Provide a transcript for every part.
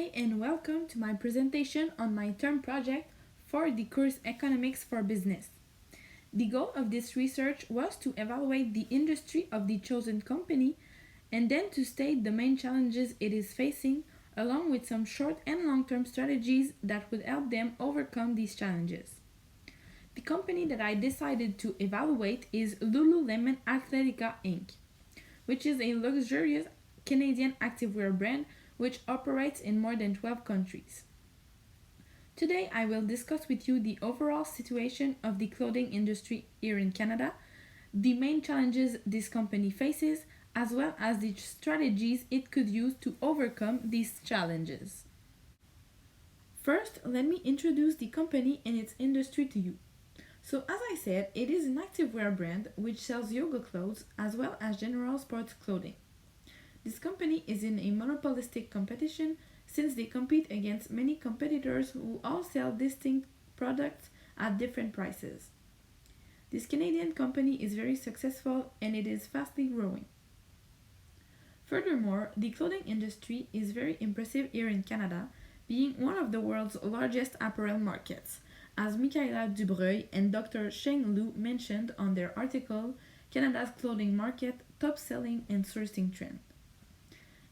Hi, and welcome to my presentation on my term project for the course Economics for Business. The goal of this research was to evaluate the industry of the chosen company and then to state the main challenges it is facing, along with some short and long term strategies that would help them overcome these challenges. The company that I decided to evaluate is Lululemon Athletica Inc., which is a luxurious Canadian activewear brand which operates in more than 12 countries. Today, I will discuss with you the overall situation of the clothing industry here in Canada, the main challenges this company faces, as well as the strategies it could use to overcome these challenges. First, let me introduce the company and its industry to you. So, as I said, it is an activewear brand which sells yoga clothes as well as general sports clothing. This company is in a monopolistic competition since they compete against many competitors who all sell distinct products at different prices. This Canadian company is very successful and it is fastly growing. Furthermore, the clothing industry is very impressive here in Canada, being one of the world's largest apparel markets, as Michaela Dubreuil and Dr. Sheng Lu mentioned on their article Canada's Clothing Market, Top Selling and Sourcing Trend.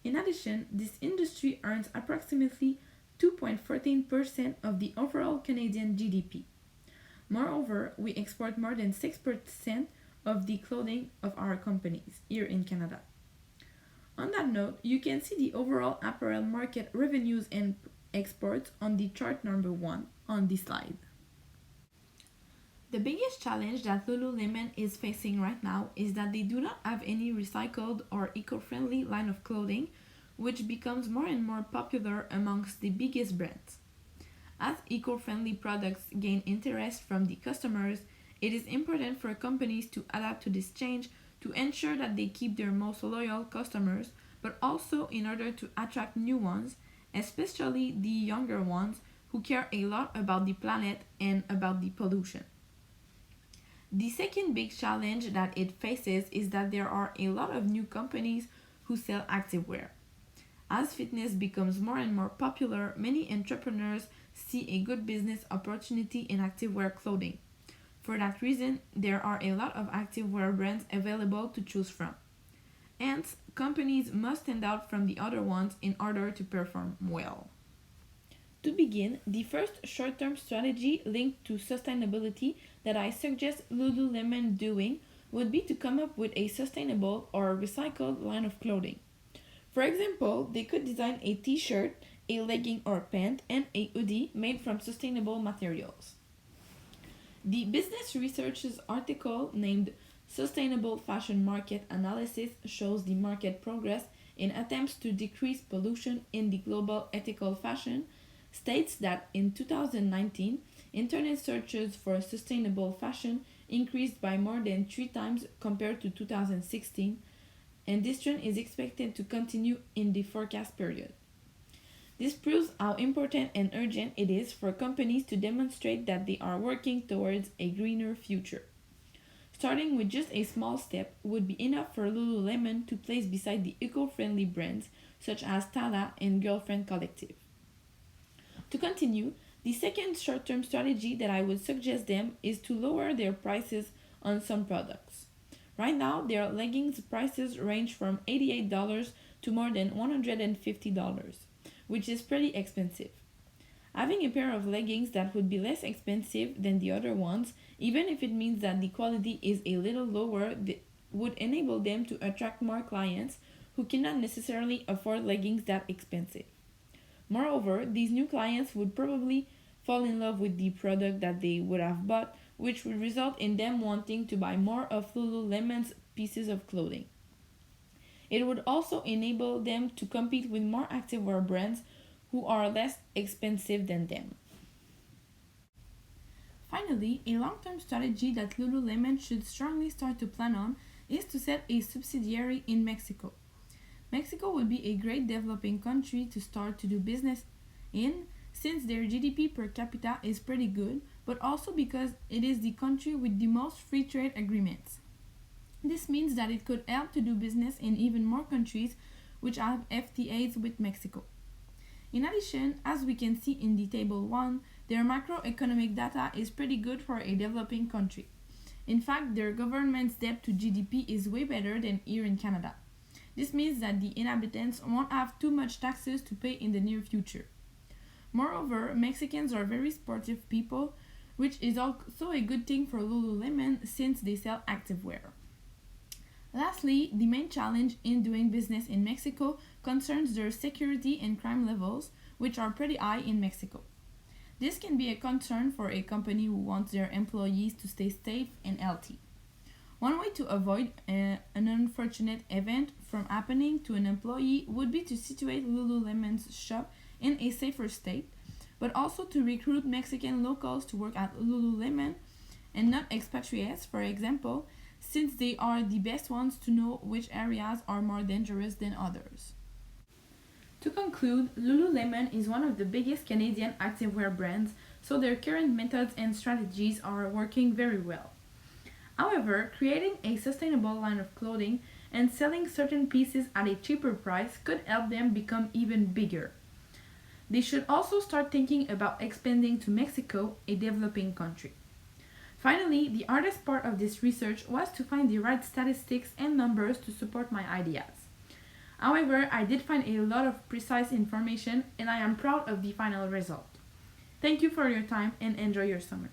In addition, this industry earns approximately 2.14% of the overall Canadian GDP. Moreover, we export more than 6% of the clothing of our companies here in Canada. On that note, you can see the overall apparel market revenues and exports on the chart number 1 on this slide. The biggest challenge that Lululemon is facing right now is that they do not have any recycled or eco-friendly line of clothing, which becomes more and more popular amongst the biggest brands. As eco-friendly products gain interest from the customers, it is important for companies to adapt to this change to ensure that they keep their most loyal customers, but also in order to attract new ones, especially the younger ones who care a lot about the planet and about the pollution. The second big challenge that it faces is that there are a lot of new companies who sell activewear. As fitness becomes more and more popular, many entrepreneurs see a good business opportunity in activewear clothing. For that reason, there are a lot of activewear brands available to choose from. Hence, companies must stand out from the other ones in order to perform well. To begin, the first short-term strategy linked to sustainability that I suggest Lululemon doing would be to come up with a sustainable or recycled line of clothing. For example, they could design a t-shirt, a legging or pant, and a hoodie made from sustainable materials. The Business Research's article named Sustainable Fashion Market Analysis shows the market progress in attempts to decrease pollution in the global ethical fashion states that in 2019, internet searches for sustainable fashion increased by more than 3 times compared to 2016, and this trend is expected to continue in the forecast period. This proves how important and urgent it is for companies to demonstrate that they are working towards a greener future. Starting with just a small step would be enough for Lululemon to place beside the eco-friendly brands such as Tala and Girlfriend Collective. To continue, the second short-term strategy that I would suggest them is to lower their prices on some products. Right now, their leggings prices range from $88 to more than $150, which is pretty expensive. Having a pair of leggings that would be less expensive than the other ones, even if it means that the quality is a little lower, would enable them to attract more clients who cannot necessarily afford leggings that expensive. Moreover, these new clients would probably fall in love with the product that they would have bought, which would result in them wanting to buy more of Lululemon's pieces of clothing. It would also enable them to compete with more activewear brands who are less expensive than them. Finally, a long-term strategy that Lululemon should strongly start to plan on is to set a subsidiary in Mexico. Mexico would be a great developing country to start to do business in since their GDP per capita is pretty good, but also because it is the country with the most free trade agreements. This means that it could help to do business in even more countries which have FTAs with Mexico. In addition, as we can see in the table 1, their macroeconomic data is pretty good for a developing country. In fact, their government's debt to GDP is way better than here in Canada. This means that the inhabitants won't have too much taxes to pay in the near future. Moreover, Mexicans are very sportive people, which is also a good thing for Lululemon since they sell activewear. Lastly, the main challenge in doing business in Mexico concerns their security and crime levels, which are pretty high in Mexico. This can be a concern for a company who wants their employees to stay safe and healthy. One way to avoid an unfortunate event from happening to an employee would be to situate Lululemon's shop in a safer state, but also to recruit Mexican locals to work at Lululemon and not expatriates, for example, since they are the best ones to know which areas are more dangerous than others. To conclude, Lululemon is one of the biggest Canadian activewear brands, so their current methods and strategies are working very well. However, creating a sustainable line of clothing and selling certain pieces at a cheaper price could help them become even bigger. They should also start thinking about expanding to Mexico, a developing country. Finally, the hardest part of this research was to find the right statistics and numbers to support my ideas. However, I did find a lot of precise information and I am proud of the final result. Thank you for your time and enjoy your summer.